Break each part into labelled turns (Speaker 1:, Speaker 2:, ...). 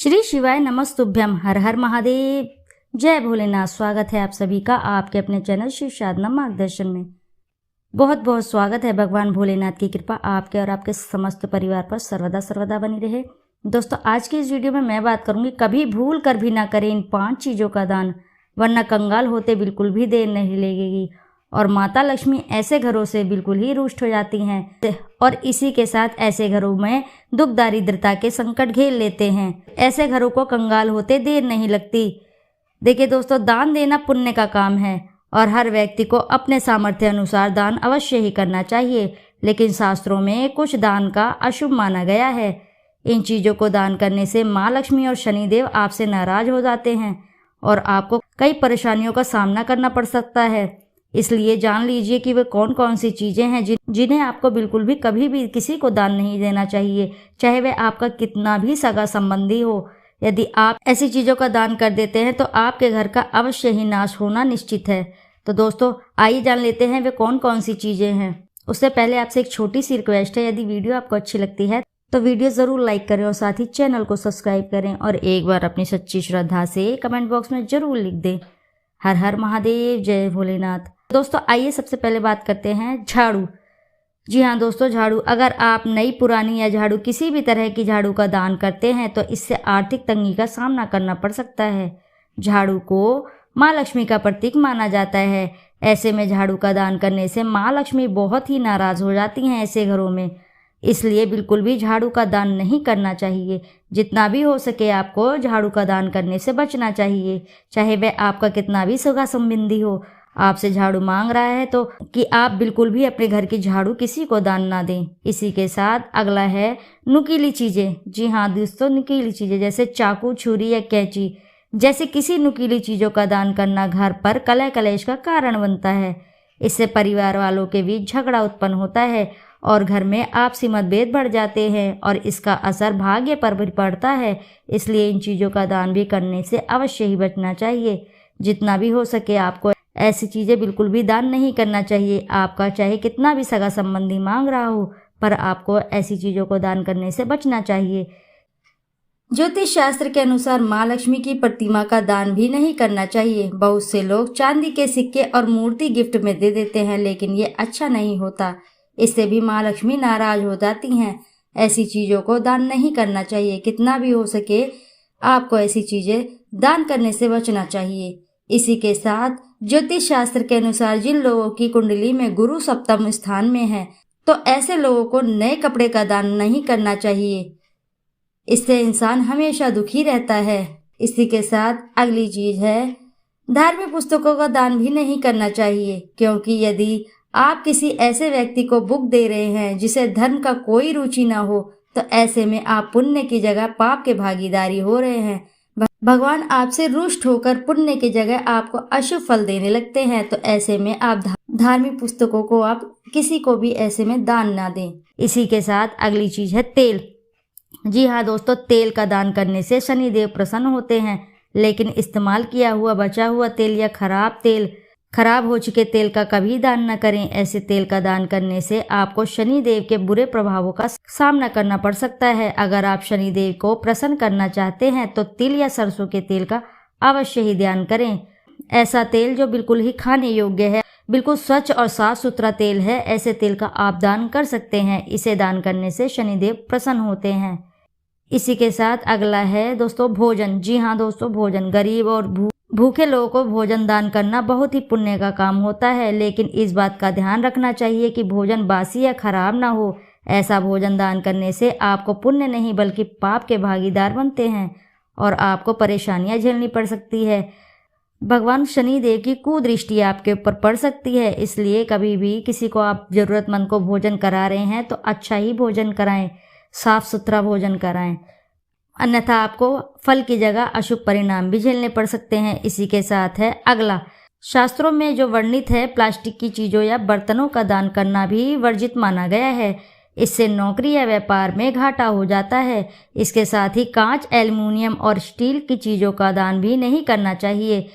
Speaker 1: श्री शिवाय नमस्तुभ्यम। हर हर महादेव। जय भोलेनाथ। स्वागत है आप सभी का आपके अपने चैनल शिव साधना मार्गदर्शन में। बहुत बहुत स्वागत है। भगवान भोलेनाथ की कृपा आपके और आपके समस्त परिवार पर सर्वदा सर्वदा बनी रहे। दोस्तों, आज की इस वीडियो में मैं बात करूंगी, कभी भूल कर भी ना करें इन 5 चीज़ों का दान, वरना कंगाल होते बिल्कुल भी देर नहीं लगेगी और माता लक्ष्मी ऐसे घरों से बिल्कुल ही रुष्ट हो जाती हैं और इसी के साथ ऐसे घरों में दुख दारिद्रता के संकट घेर लेते हैं। ऐसे घरों को कंगाल होते देर नहीं लगती। देखिए दोस्तों, दान देना पुण्य का काम है और हर व्यक्ति को अपने सामर्थ्य अनुसार दान अवश्य ही करना चाहिए, लेकिन शास्त्रों में कुछ दान का अशुभ माना गया है। इन चीज़ों को दान करने से माँ लक्ष्मी और शनिदेव आपसे नाराज हो जाते हैं और आपको कई परेशानियों का सामना करना पड़ सकता है। इसलिए जान लीजिए कि वे कौन कौन सी चीज़ें हैं जिन्हें आपको बिल्कुल भी कभी भी किसी को दान नहीं देना चाहिए, चाहे वह आपका कितना भी सगा संबंधी हो। यदि आप ऐसी चीज़ों का दान कर देते हैं तो आपके घर का अवश्य ही नाश होना निश्चित है। तो दोस्तों, आइए जान लेते हैं वे कौन कौन सी चीज़ें हैं। उससे पहले आपसे एक छोटी सी रिक्वेस्ट है, यदि वीडियो आपको अच्छी लगती है तो वीडियो ज़रूर लाइक करें और साथ ही चैनल को सब्सक्राइब करें और एक बार अपनी सच्ची श्रद्धा से कमेंट बॉक्स में ज़रूर लिख दें, हर हर महादेव, जय भोलेनाथ। दोस्तों, आइए सबसे पहले बात करते हैं झाड़ू। जी हाँ दोस्तों, झाड़ू। अगर आप नई, पुरानी या झाड़ू किसी भी तरह की झाड़ू का दान करते हैं तो इससे आर्थिक तंगी का सामना करना पड़ सकता है। झाड़ू को माँ लक्ष्मी का प्रतीक माना जाता है। ऐसे में झाड़ू का दान करने से माँ लक्ष्मी बहुत ही नाराज हो जाती हैं ऐसे घरों में। इसलिए बिल्कुल भी झाड़ू का दान नहीं करना चाहिए। जितना भी हो सके आपको झाड़ू का दान करने से बचना चाहिए, चाहे वह आपका कितना भी सगा संबंधी हो। आपसे झाड़ू मांग रहा है तो कि आप बिल्कुल भी अपने घर की झाड़ू किसी को दान ना दें। इसी के साथ अगला है नुकीली चीज़ें। जी हाँ दोस्तों, नुकीली चीज़ें जैसे चाकू, छुरी या कैंची जैसे किसी नुकीली चीज़ों का दान करना घर पर कलह कलेश का कारण बनता है। इससे परिवार वालों के बीच झगड़ा उत्पन्न होता है और घर में आपसी मतभेद बढ़ जाते हैं और इसका असर भाग्य पर भी पड़ता है। इसलिए इन चीज़ों का दान भी करने से अवश्य ही बचना चाहिए। जितना भी हो सके आपको ऐसी चीज़ें बिल्कुल भी दान नहीं करना चाहिए। आपका चाहे कितना भी सगा संबंधी मांग रहा हो, पर आपको ऐसी चीज़ों को दान करने से बचना चाहिए। ज्योतिष शास्त्र के अनुसार माँ लक्ष्मी की प्रतिमा का दान भी नहीं करना चाहिए। बहुत से लोग चांदी के सिक्के और मूर्ति गिफ्ट में दे देते हैं, लेकिन ये अच्छा नहीं होता। इससे भी माँ लक्ष्मी नाराज हो जाती हैं। ऐसी चीज़ों को दान नहीं करना चाहिए। कितना भी हो सके आपको ऐसी चीज़ें दान करने से बचना चाहिए। इसी के साथ ज्योतिष शास्त्र के अनुसार जिन लोगों की कुंडली में गुरु सप्तम स्थान में है तो ऐसे लोगों को नए कपड़े का दान नहीं करना चाहिए। इससे इंसान हमेशा दुखी रहता है। इसी के साथ अगली चीज है, धार्मिक पुस्तकों का दान भी नहीं करना चाहिए, क्योंकि यदि आप किसी ऐसे व्यक्ति को बुक दे रहे हैं जिसे धर्म का कोई रुचि ना हो तो ऐसे में आप पुण्य की जगह पाप के भागीदारी हो रहे हैं। भगवान आपसे रुष्ट होकर पुण्य की जगह आपको अशुभ फल देने लगते हैं। तो ऐसे में आप धार्मिक पुस्तकों को आप किसी को भी ऐसे में दान ना दें। इसी के साथ अगली चीज है तेल। जी हाँ दोस्तों, तेल का दान करने से शनिदेव प्रसन्न होते हैं, लेकिन इस्तेमाल किया हुआ बचा हुआ तेल या खराब हो चुके तेल का कभी दान न करें। ऐसे तेल का दान करने से आपको शनिदेव के बुरे प्रभावों का सामना करना पड़ सकता है। अगर आप शनिदेव को प्रसन्न करना चाहते हैं तो तिल या सरसों के तेल का अवश्य ही दान करें। ऐसा तेल जो बिल्कुल ही खाने योग्य है, बिल्कुल स्वच्छ और साफ सुथरा तेल है, ऐसे तेल का आप दान कर सकते हैं। इसे दान करने से शनिदेव प्रसन्न होते हैं। इसी के साथ अगला है दोस्तों भोजन। जी हाँ दोस्तों, भोजन। गरीब और भूखे लोगों को भोजन दान करना बहुत ही पुण्य का काम होता है, लेकिन इस बात का ध्यान रखना चाहिए कि भोजन बासी या खराब ना हो। ऐसा भोजन दान करने से आपको पुण्य नहीं बल्कि पाप के भागीदार बनते हैं और आपको परेशानियां झेलनी पड़ सकती है। भगवान शनिदेव की कुदृष्टि आपके ऊपर पड़ सकती है। इसलिए कभी भी किसी को आप जरूरतमंद को भोजन करा रहे हैं तो अच्छा ही भोजन कराएं, साफ सुथरा भोजन कराएं, अन्यथा आपको फल की जगह अशुभ परिणाम भी झेलने पड़ सकते हैं। इसी के साथ है अगला, शास्त्रों में जो वर्णित है प्लास्टिक की चीज़ों या बर्तनों का दान करना भी वर्जित माना गया है। इससे नौकरी या व्यापार में घाटा हो जाता है। इसके साथ ही कांच, एल्युमिनियम और स्टील की चीज़ों का दान भी नहीं करना चाहिए।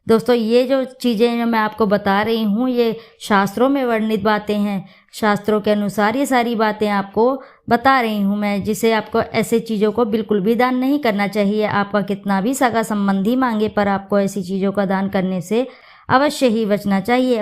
Speaker 1: दोस्तों, ये जो चीज़ें मैं आपको बता रही हूँ ये शास्त्रों में वर्णित बातें हैं। शास्त्रों के अनुसार ये सारी बातें आपको बता रही हूँ मैं, जिसे आपको ऐसे चीज़ों को बिल्कुल भी दान नहीं करना चाहिए। आपका कितना भी सगा संबंधी मांगे पर आपको ऐसी चीज़ों का दान करने से अवश्य ही बचना चाहिए,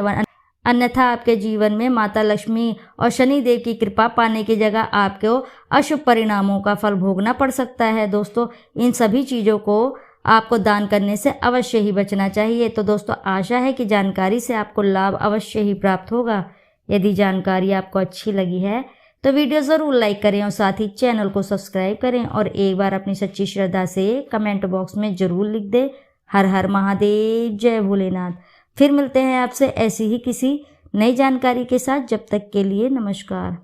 Speaker 1: अन्यथा आपके जीवन में माता लक्ष्मी और शनि देव की कृपा पाने की जगह आपको अशुभ परिणामों का फल भोगना पड़ सकता है। दोस्तों, इन सभी चीज़ों को आपको दान करने से अवश्य ही बचना चाहिए। तो दोस्तों, आशा है कि जानकारी से आपको लाभ अवश्य ही प्राप्त होगा। यदि जानकारी आपको अच्छी लगी है तो वीडियो ज़रूर लाइक करें और साथ ही चैनल को सब्सक्राइब करें और एक बार अपनी सच्ची श्रद्धा से कमेंट बॉक्स में ज़रूर लिख दें, हर हर महादेव, जय भोलेनाथ। फिर मिलते हैं आपसे ऐसी ही किसी नई जानकारी के साथ। जब तक के लिए नमस्कार।